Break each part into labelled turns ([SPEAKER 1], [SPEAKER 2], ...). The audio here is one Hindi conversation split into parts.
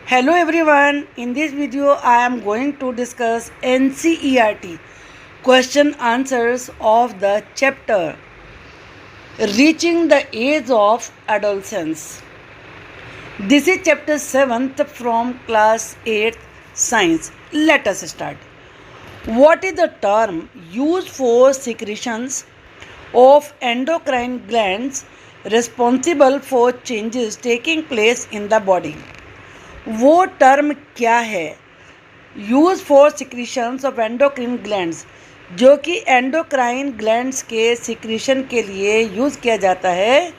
[SPEAKER 1] Hello everyone, in this video I am going to discuss NCERT question answers of the chapter Reaching the Age of Adolescence. This is chapter 7th from class 8th Science. Let us start. What is the term used for secretions of endocrine glands responsible for changes taking place in the body? वो टर्म क्या है use for secretions of endocrine glands, जो कि एंडोक्राइन ग्लैंड्स के सिक्रीशन के लिए यूज़ किया जाता है,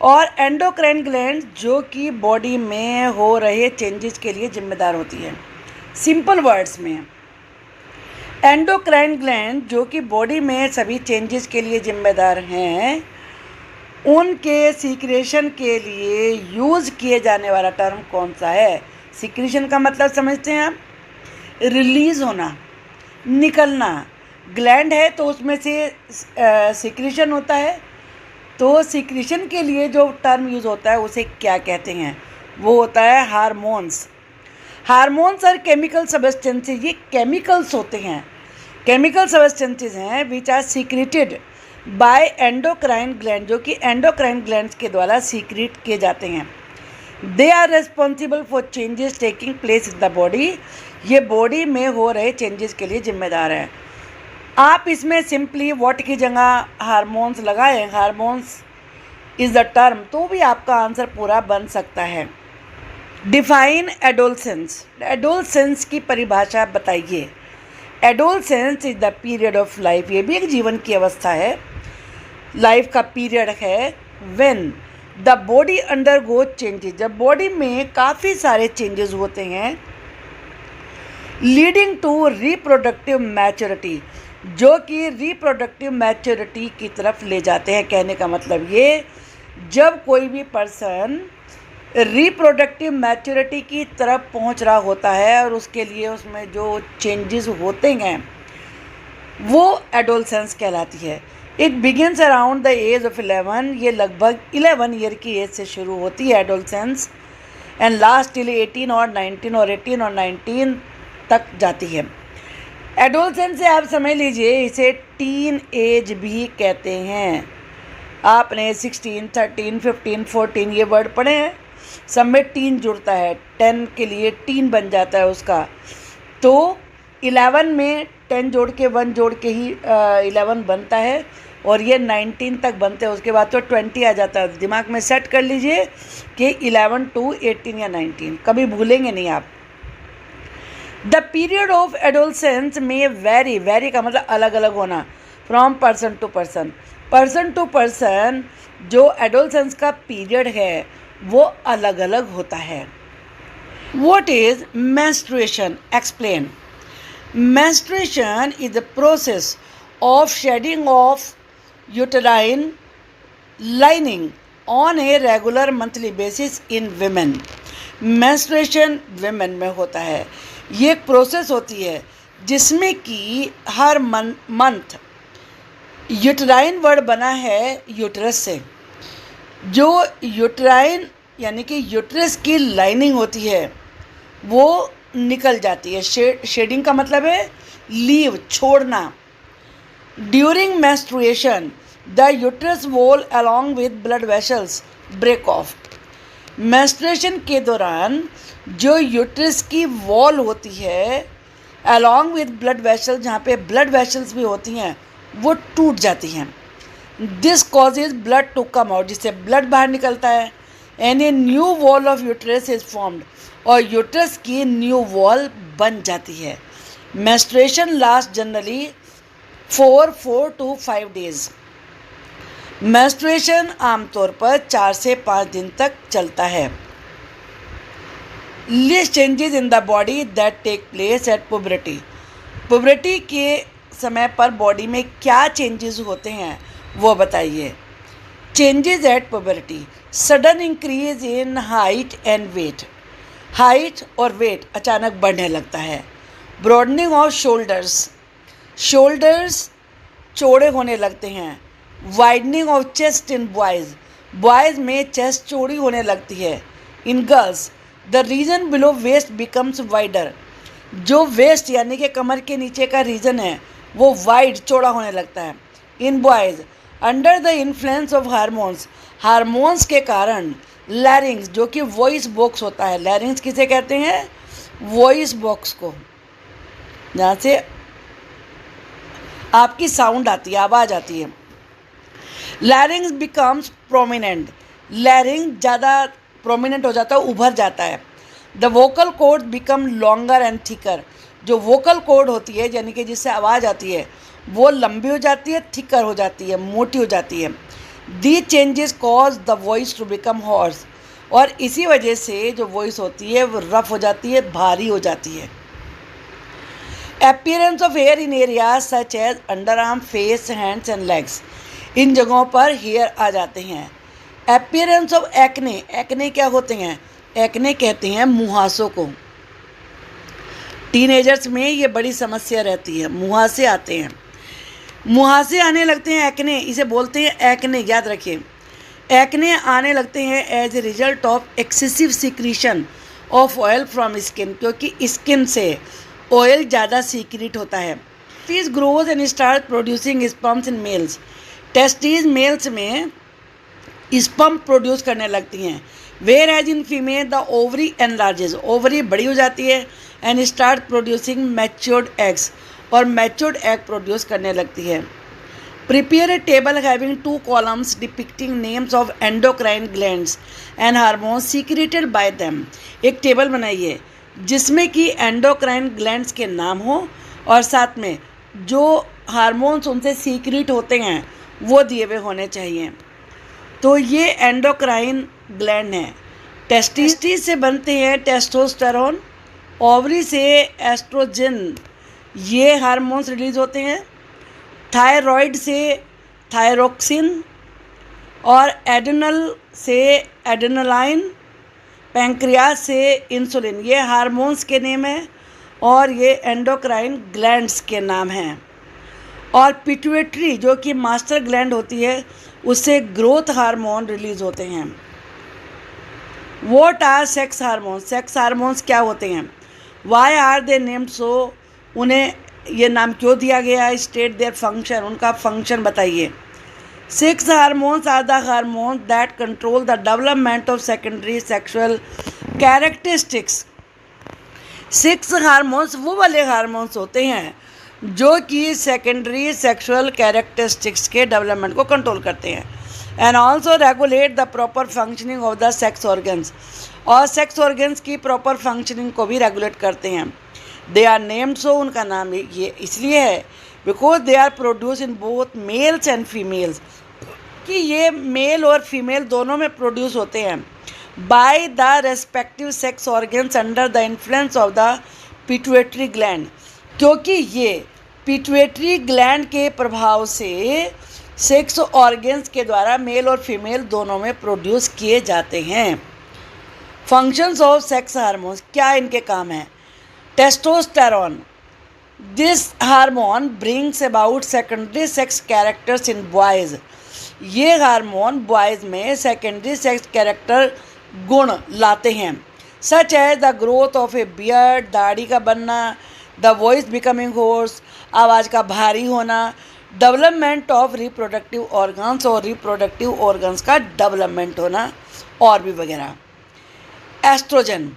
[SPEAKER 1] और एंडोक्राइन ग्लैंड्स जो कि बॉडी में हो रहे चेंजेस के लिए जिम्मेदार होती है। सिंपल वर्ड्स में, एंडोक्राइन ग्लैंड जो कि बॉडी में सभी चेंजेस के लिए जिम्मेदार हैं, उनके सीक्रेशन के लिए यूज़ किए जाने वाला टर्म कौन सा है? सीक्रेशन का मतलब समझते हैं आप? रिलीज़ होना, निकलना। ग्लैंड है तो उसमें से सीक्रेशन होता है, तो सीक्रेशन के लिए जो टर्म यूज़ होता है उसे क्या कहते हैं? वो होता है हार्मोन्स। हार्मोन्स और केमिकल सब्सटेंसेस, ये केमिकल्स होते हैं, केमिकल सब्सटेंसेस हैं which are secreted by endocrine gland, जो कि एंडोक्राइन ग्लैंड्स के द्वारा सीक्रेट किए जाते हैं। They are responsible for changes taking place in the body, ये बॉडी में हो रहे चेंजेस के लिए जिम्मेदार हैं। आप इसमें सिंपली व्हाट की जगह हार्मोन्स लगाएं, हार्मोन्स इज़ द टर्म, तो भी आपका आंसर पूरा बन सकता है। डिफाइन एडोलसेंस, एडोलसेंस की परिभाषा बताइए। Adolescence is the period of life, ये भी एक जीवन की अवस्था है, लाइफ का पीरियड है, when the body undergo changes, जब बॉडी में काफ़ी सारे चेंजेस होते हैं, लीडिंग टू रिप्रोडक्टिव मैच्योरिटी, जो कि रिप्रोडक्टिव मैच्योरिटी की तरफ ले जाते हैं। कहने का मतलब ये, जब कोई भी पर्सन रिप्रोडक्टिव मैच्योरिटी की तरफ पहुंच रहा होता है और उसके लिए उसमें जो चेंजेस होते हैं वो एडोलसेंस कहलाती है। It begins around the age of 11, ये लगभग 11 ईयर की एज से शुरू होती है एडोलसेंस, एंड लास्ट टिल 18 और 19, और 18 और 19 तक जाती है। एडोलसेंस से आप समझ लीजिए इसे टीन एज भी कहते हैं। आपने 16, 13, 15, 14 ये वर्ड पढ़े हैं, सब में टीन जुड़ता है, 10 के लिए टीन बन जाता है उसका, तो 11 में 10 जोड़ के 1 जोड़ के ही 11 बनता है, और ये 19 तक बनते हैं, उसके बाद तो 20 आ जाता है। दिमाग में सेट कर लीजिए कि 11 to 18 या 19, कभी भूलेंगे नहीं आप। द पीरियड ऑफ एडोलसेंस में वेरी, वेरी का मतलब अलग अलग होना, from person to person, person to person जो एडोलसेंस का पीरियड है वो अलग अलग होता है। What is menstruation? Explain. Menstruation is the process of shedding of uterine lining on a regular monthly basis in women. Menstruation women में होता है, ये एक प्रोसेस होती है जिसमें कि हर मंथ, यूटराइन वर्ड बना है यूटरस से, जो यूटराइन यानी कि यूट्रस की लाइनिंग होती है वो निकल जाती है। शेडिंग का मतलब है लीव, छोड़ना। During menstruation the uterus wall along with blood vessels break off, menstruation के दौरान जो यूट्रस की वॉल होती है अलॉन्ग विद ब्लड वेसल्स, जहाँ पे ब्लड वेसल्स भी होती हैं, वो टूट जाती हैं। This causes blood to come out, जिससे ब्लड बाहर निकलता है, and a new wall of uterus is formed, और यूट्रस की न्यू वॉल बन जाती है। Menstruation last generally 4 to 5 days। Menstruation आमतौर पर 4 से 5 दिन तक चलता है। List changes in the body that take place at puberty, puberty के समय पर बॉडी में क्या चेंजेस होते हैं वो बताइए। Changes at puberty, sudden increase in height and weight, height और वेट अचानक बढ़ने लगता है। ब्रॉडनिंग ऑफ शोल्डर्स, शोल्डर्स चौड़े होने लगते हैं। Widening of chest in boys, boys में चेस्ट चौड़ी होने लगती है। In girls the region below waist becomes wider, जो वेस्ट यानी कि कमर के नीचे का रीजन है वो वाइड चौड़ा होने लगता है। इन boys under the influence of hormones, hormones के कारण लैरिंग्स जो कि वॉइस बॉक्स होता है, लैरिंग्स किसे कहते हैं? वॉइस बॉक्स को, जहाँ से आपकी साउंड आती है, आवाज़ आती है। लैरिंग्स बिकम्स प्रोमिनेंट, लैरिंग ज़्यादा प्रोमिनेंट हो जाता है, उभर जाता है। The vocal cord become longer and thicker, जो वोकल कॉर्ड होती है यानी कि जिससे आवाज़ आती है वो लंबी हो जाती है, थिकर हो जाती है, मोटी हो जाती है। The changes cause the voice to become hoarse, और इसी वजह से जो वॉइस होती है वो रफ हो जाती है, भारी हो जाती है। Appearance of hair in areas such as underarm, face, hands and legs, इन जगहों पर हेयर आ जाते हैं। अपीयरेंस ऑफ एक्ने, एक्ने क्या होते हैं? एक्ने कहते हैं मुहासों को। टीनेजर्स में ये बड़ी समस्या रहती है, मुहासे आते हैं, मुहासे आने लगते हैं, एक्ने, इसे बोलते हैं एक्ने, याद रखिए। एक्ने आने लगते हैं as a result of excessive secretion of oil from skin, क्योंकि स्किन से ऑयल ज़्यादा सीक्रेट होता है। Testis grows and start producing sperms in males, testis males में स्पर्म प्रोड्यूस करने लगती हैं। Whereas in female the ovary enlarges, ovary बड़ी हो जाती है, and start producing matured eggs, और मैच्योर्ड एग प्रोड्यूस करने लगती है। Prepare a table having 2 columns depicting names of endocrine glands and hormones secreted by them, एक टेबल बनाइए जिसमें कि एंडोक्राइन ग्लैंड्स के नाम हो और साथ में जो हार्मोन्स उनसे सीक्रेट होते हैं वो दिए हुए होने चाहिए। तो ये एंडोक्राइन ग्लैंड हैं। टेस्टिस से बनते हैं टेस्टोस्टेरोन, ओवरी से एस्ट्रोजन, ये हार्मोन्स रिलीज होते हैं। थायराइड से थायरोक्सिन, और एड्रिनल से एड्रेनालाइन, पैंक्रियास से इंसुलिन, ये हार्मोन्स के नेम हैं और ये एंडोक्राइन ग्लैंड्स के नाम हैं। और पिट्यूटरी जो कि मास्टर ग्लैंड होती है उससे ग्रोथ हार्मोन रिलीज होते हैं। What are sex hormones, sex hormones क्या होते हैं? Why are they named so, उन्हें ये नाम क्यों दिया गया है? स्टेट देयर फंक्शन, उनका फंक्शन बताइए। Sex hormones are the hormones that control the development of secondary sexual characteristics, sex hormones वो वाले हार्मोन्स होते हैं जो कि सेकेंडरी सेक्सुअल कैरेक्टरिस्टिक्स के डेवलपमेंट को कंट्रोल करते हैं। And also regulate the proper functioning of the sex organs, और सेक्स ऑर्गन्स की प्रॉपर फंक्शनिंग को भी रेगुलेट करते हैं। दे आर नेम्ड सो, उनका नाम ये इसलिए है because they are produce in both males and females, कि ये मेल और फीमेल दोनों में प्रोड्यूस होते हैं by the respective sex organs under the influence of the pituitary gland, क्योंकि ये पिट्यूटरी ग्लैंड के प्रभाव से सेक्स ऑर्गन्स के द्वारा मेल और फीमेल दोनों में प्रोड्यूस किए जाते हैं। फंक्शंस ऑफ सेक्स हार्मोन्स, क्या इनके काम हैं? Testosterone, this hormone brings about secondary sex characters in boys, ये हार्मोन बॉयज़ में सेकेंडरी सेक्स कैरेक्टर गुण लाते हैं। Such as the growth of a beard, दाढ़ी का बनना, द वॉइस बिकमिंग होर्स, आवाज़ का भारी होना, डेवलपमेंट ऑफ रिप्रोडक्टिव ऑर्गन्स, और रिप्रोडक्टिव ऑर्गन्स का डेवलपमेंट होना, और भी वगैरह। Estrogen,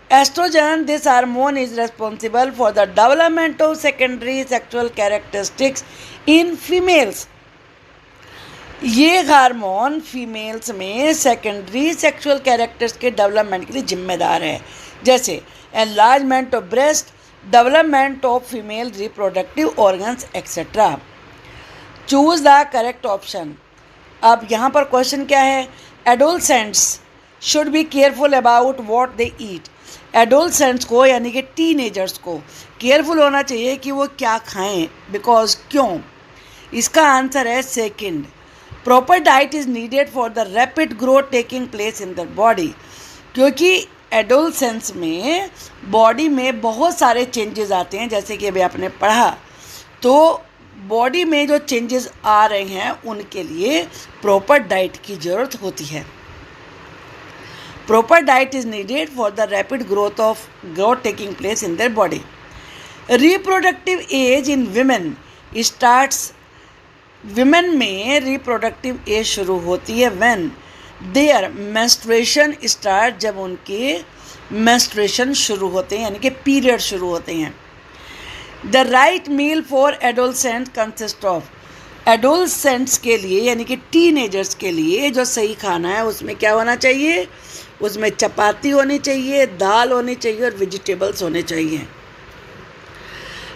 [SPEAKER 1] estrogen, this hormone is responsible for the development of secondary sexual characteristics in females, ये हार्मोन फीमेल्स में सेकेंडरी सेक्सुअल कैरेक्टर्स के डेवलपमेंट के लिए जिम्मेदार है, जैसे enlargement of breast, development of female reproductive organs etcetera. Choose the correct option. अब यहाँ पर क्वेश्चन क्या है? Adolescents should be careful about what they eat, adolescents को यानी कि टीनेजर्स को केयरफुल होना चाहिए कि वो क्या खाएं, बिकॉज क्यों? इसका आंसर है second, proper diet is needed for the rapid growth taking place in the body, क्योंकि एडोलसेंस में बॉडी में बहुत सारे चेंजेस आते हैं, जैसे कि अभी आपने पढ़ा, तो बॉडी में जो चेंजेस आ रहे हैं उनके लिए प्रॉपर डाइट की ज़रूरत होती है। Proper diet is needed for the rapid growth taking place in their body. Reproductive age in women starts. Women में रिप्रोडक्टिव एज शुरू होती है व्हेन देयर मेंस्ट्रुएशन स्टार्ट, जब उनके मेंस्ट्रुएशन शुरू होते हैं यानी कि पीरियड शुरू होते हैं. The right meal for adolescent consist of. Adolescents के लिए यानी कि टीनेजर्स के लिए जो सही खाना है उसमें क्या होना चाहिए? उसमें चपाती होनी चाहिए, दाल होनी चाहिए और वेजिटेबल्स होने चाहिए.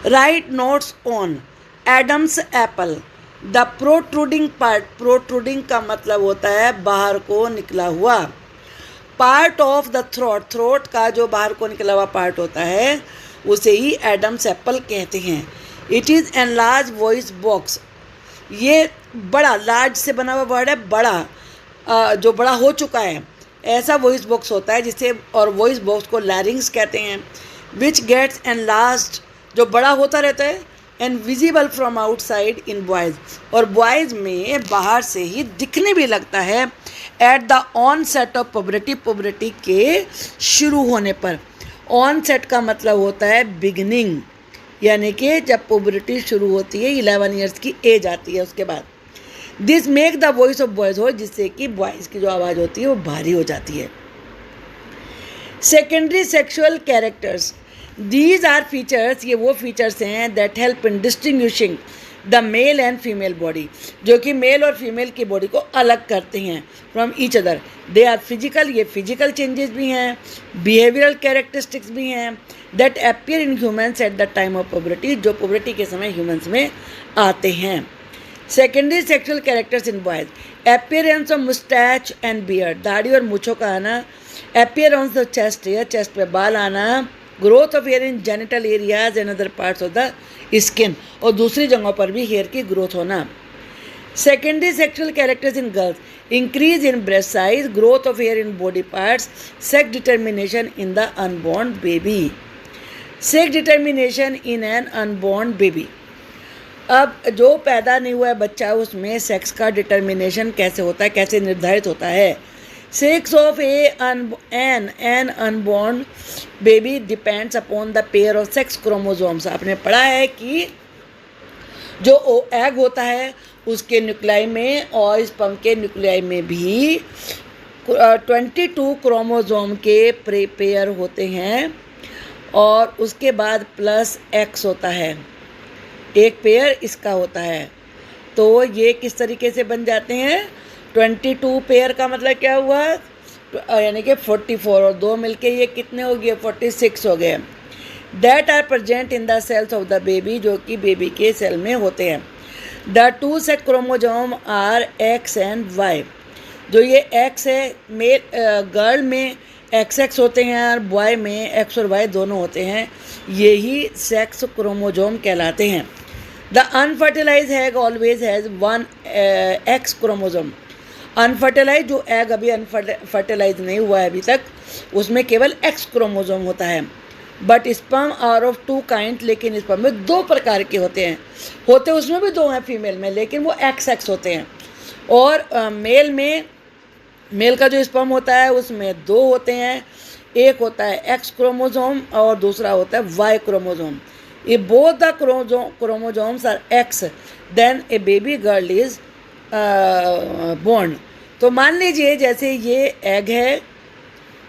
[SPEAKER 1] Right notes on Adam's apple. The protruding part. Protruding का मतलब होता है बाहर को निकला हुआ. Part of the throat. Throat का जो बाहर को निकला हुआ पार्ट होता है उसे ही एडम्स एप्पल कहते हैं. It is enlarge voice box. ये बड़ा, लार्ज से बना हुआ वर्ड है, बड़ा, जो बड़ा हो चुका है ऐसा वॉइस बॉक्स होता है जिसे, और वॉइस बॉक्स को लैरिंग्स कहते हैं. विच गेट्स एनलार्ज्ड, जो बड़ा होता रहता है, and visible from outside in boys, और बॉयज़ में बाहर से ही दिखने भी लगता है at the on set of puberty. Puberty के शुरू होने पर. ऑन सेट का मतलब होता है बिगिनिंग, यानी कि जब पुबर्टी शुरू होती है 11 ईयर्स की एज आती है उसके बाद. This make the voice of boys हो, जिससे कि बॉयज़ की जो आवाज़ होती है वो भारी हो जाती है. Secondary sexual characters. These are features, ये वो फीचर्स हैं that help in distinguishing the male and female body, जो कि मेल और फीमेल की बॉडी को अलग करते हैं from each other. They are physical, ये फिजिकल चेंजेस भी हैं, बिहेवियरल कैरेक्टरिस्टिक्स भी हैं that appear in humans at the time of puberty, जो पुबर्टी के समय ह्यूमन्स में आते हैं. Secondary sexual characters in boys. Appearance of moustache and beard, दाढ़ी और मूँछों का आना. Appearance of chest hair, chest पे बाल आना. Growth of hair in genital areas and other parts of the skin, और दूसरी जगहों पर भी हेयर की ग्रोथ होना. Secondary sexual characters in girls. Increase in breast size, growth of hair in body parts, sex determination in the unborn baby. Sex determination in an unborn baby. अब जो पैदा नहीं हुआ है बच्चा, उसमें सेक्स का डिटर्मिनेशन कैसे होता है, कैसे निर्धारित होता है. Sex of an unborn baby depends upon the pair of sex chromosomes. आपने पढ़ा है कि जो एग होता है उसके न्यूक्लियाई में और स्पर्म के न्यूक्लियाई में भी 22 क्रोमोसोम के पेयर होते हैं, और उसके बाद प्लस एक्स होता है, एक पेयर इसका होता है. तो ये किस तरीके से बन जाते हैं? 22 पेयर का मतलब क्या हुआ, यानी कि 44, और 2 मिलके ये कितने हो गए? 46 हो गए. That are present in the cells of the baby, जो कि बेबी के सेल में होते हैं. The 2 sex chromosome are X and Y. जो ये एक्स है, मेल गर्ल में XX होते हैं और बॉय में एक्स और वाई दोनों होते हैं, यही सेक्स क्रोमोसोम कहलाते हैं. The unfertilize egg always has 1 X chromosome. Unfertilised जो एग अभी अनफर्टिलाइज नहीं हुआ है अभी तक, उसमें केवल X क्रोमोसोम होता है. But sperm are of 2 kind, लेकिन स्पर्म में 2 प्रकार के होते हैं. उसमें भी 2 हैं फीमेल में, लेकिन वो XX होते हैं. और मेल में, मेल का जो स्पर्म होता है उसमें 2 होते हैं. एक होता है X क्रोमोसोम और दूसरा होता है Y chromosome. If both the chromosomes are X, then a baby girl is born. तो मान लीजिए जैसे ये एग है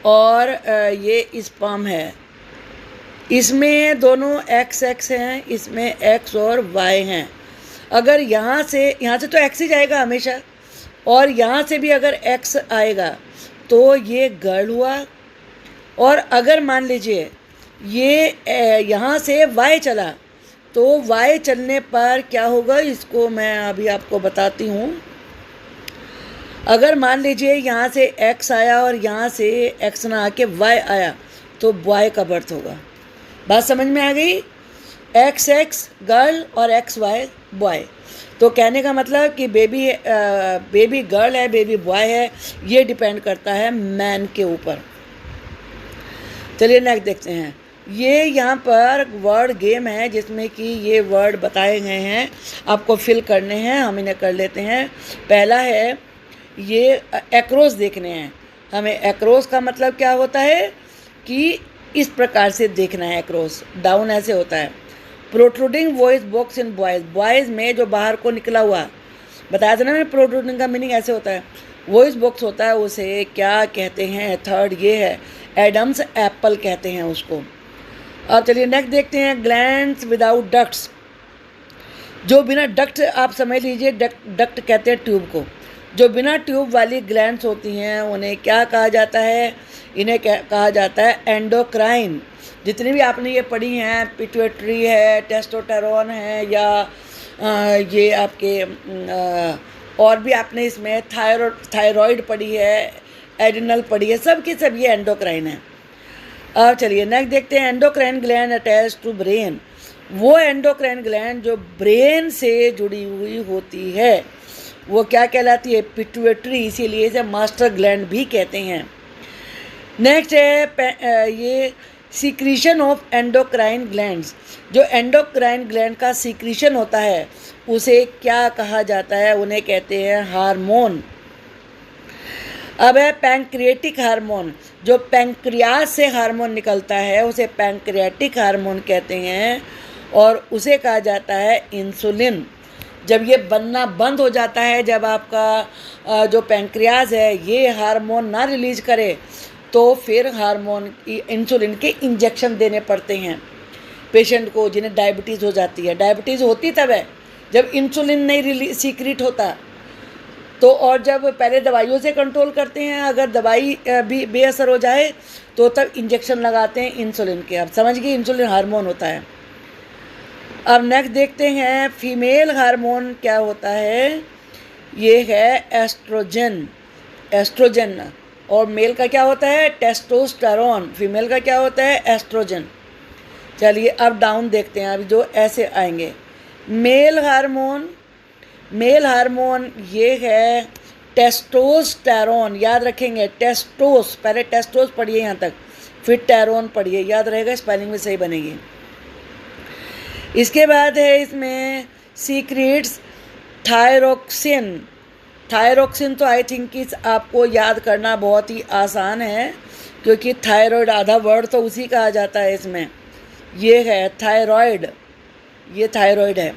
[SPEAKER 1] और ये स्पर्म है, इसमें दोनों XX हैं, इसमें X और Y हैं. अगर यहाँ से तो X ही जाएगा हमेशा, और यहाँ से भी अगर X आएगा तो ये गर्ल हुआ. और अगर मान लीजिए ये यहाँ से Y चला, तो Y चलने पर क्या होगा, इसको मैं अभी आपको बताती हूँ. अगर मान लीजिए यहाँ से X आया और यहाँ से X ना आके Y आया, तो बॉय का बर्थ होगा. बात समझ में आ गई? XX गर्ल और XY बॉय. तो कहने का मतलब कि बेबी गर्ल है, बेबी बॉय है, ये डिपेंड करता है मैन के ऊपर. चलिए नेक्स्ट देखते हैं. ये यहाँ पर वर्ड गेम है जिसमें कि ये वर्ड बताए गए हैं, आपको फिल करने हैं. हम इन्हें कर लेते हैं. पहला है ये एक्रोस देखने हैं. हमें एक्रोस का मतलब क्या होता है कि इस प्रकार से देखना है, एक्रोस डाउन ऐसे होता है। Protruding voice box in boys, boys में जो बाहर को निकला हुआ, बताया था ना मैंने, प्रोट्रूडिंग का मीनिंग ऐसे होता है। वॉइस बॉक्स होता है, उसे क्या कहते हैं? थर्ड ये है एडम्स एप्पल कहते हैं उसको। अब चलिए नेक्स्ट देखते हैं, ग्लैंड्स विदाउट डक्ट्स, जो बिना डक्ट, आप समझ लीजिए डक्ट कहते हैं ट्यूब को। जो बिना ट्यूब वाली ग्लैंड्स होती हैं उन्हें क्या कहा जाता है? इन्हें कहा जाता है एंडोक्राइन। जितनी भी आपने ये पढ़ी हैं, पिट्यूटरी है, टेस्टोस्टेरोन है, या ये आपके और भी आपने इसमें थायराइड पढ़ी है, एडिनल पढ़ी है, सब की सब ये एंडोक्राइन है। अब चलिए नेक्स्ट देखते हैं, endocrine gland attach to brain, वो एंडोक्राइन ग्लैंड जो ब्रेन से जुड़ी हुई होती है वो क्या कहलाती है? पिट्यूटरी, इसीलिए इसे मास्टर ग्लैंड भी कहते हैं। नेक्स्ट है ये सीक्रीशन ऑफ एंडोक्राइन ग्लैंड्स, जो एंडोक्राइन ग्लैंड का सीक्रीशन होता है उसे क्या कहा जाता है? उन्हें कहते हैं हार्मोन। अब है पैंक्रियाटिक हार्मोन, जो पैंक्रियास से हार्मोन निकलता है उसे पैंक्रियाटिक हार्मोन कहते हैं, और उसे कहा जाता है इंसुलिन। जब ये बनना बंद हो जाता है, जब आपका जो पैंक्रियाज है ये हार्मोन ना रिलीज करे, तो फिर हार्मोन इंसुलिन के इंजेक्शन देने पड़ते हैं पेशेंट को, जिन्हें डायबिटीज़ हो जाती है। डायबिटीज़ होती तब है जब इंसुलिन नहीं सीक्रेट होता। तो और जब पहले दवाइयों से कंट्रोल करते हैं, अगर दवाई भी बेअसर हो जाए तो तब इंजेक्शन लगाते हैं इंसुलिन के। अब समझ गए, इंसुलिन हार्मोन होता है। अब नेक्स्ट देखते हैं, फीमेल हार्मोन क्या होता है? ये है एस्ट्रोजन, एस्ट्रोजन। और मेल का क्या होता है? टेस्टोस्टेरोन। फीमेल का क्या होता है? एस्ट्रोजन। चलिए अब डाउन देखते हैं, अभी जो ऐसे आएंगे। मेल हार्मोन, मेल हार्मोन ये है टेस्टोस्टेरोन, याद रखेंगे। टेस्टोस, पहले टेस्टोस पढ़िए यहाँ तक, फिर टेरोन पढ़िए, याद रहेगा, स्पेलिंग में सही बनेगी। इसके बाद है इसमें सीक्रेट्स थायरोक्सिन। थायरोक्सिन तो आई थिंक कि आपको याद करना बहुत ही आसान है, क्योंकि थायराइड आधा वर्ड तो उसी का आ जाता है इसमें। ये है थायराइड, ये थायराइड है।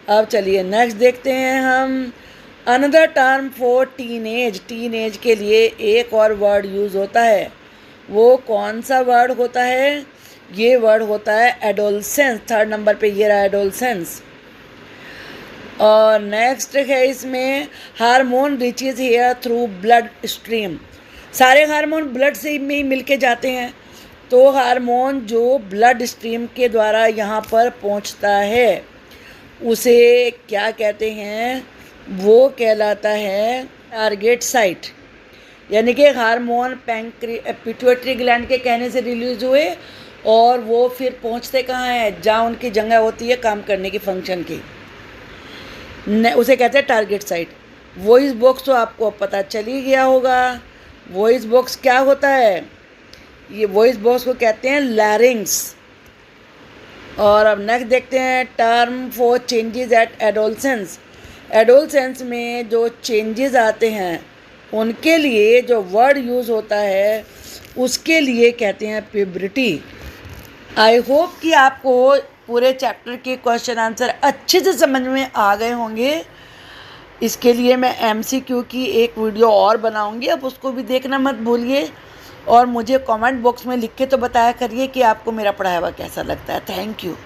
[SPEAKER 1] अब चलिए नेक्स्ट देखते हैं हम, another term for teenage. Teenage के लिए एक और वर्ड यूज़ होता है, वो कौन सा वर्ड होता है? ये वर्ड होता है एडोलसेंस। थर्ड नंबर पे ये रहा एडोलसेंस। और नेक्स्ट है इसमें, hormone reaches here through bloodstream. सारे हार्मोन ब्लड से ही मिल के जाते हैं, तो हार्मोन जो ब्लड स्ट्रीम के द्वारा यहाँ पर पहुँचता है उसे क्या कहते हैं? वो कहलाता है टारगेट साइट। यानी कि हार्मोन पिट्यूटरी ग्लैंड के कहने से रिलीज हुए और वो फिर पहुंचते कहाँ हैं? जहाँ उनकी जगह होती है काम करने की, फंक्शन की, उसे कहते हैं टारगेट साइट। वॉइस बॉक्स तो आपको पता चल ही गया होगा। वॉइस बॉक्स क्या होता है? ये वॉइस बॉक्स को कहते हैं लैरिंग्स। और अब नेक्स्ट देखते हैं, term for changes at adolescence. Adolescence में जो चेंजेस आते हैं उनके लिए जो वर्ड यूज़ होता है उसके लिए कहते हैं प्यूबर्टी। आई होप कि आपको पूरे चैप्टर के क्वेश्चन आंसर अच्छे से समझ में आ गए होंगे। इसके लिए मैं MCQ की एक वीडियो और बनाऊंगी, अब उसको भी देखना मत भूलिए। और मुझे कमेंट बॉक्स में लिख के तो बताया करिए कि आपको मेरा पढ़ाया हुआ कैसा लगता है। Thank you.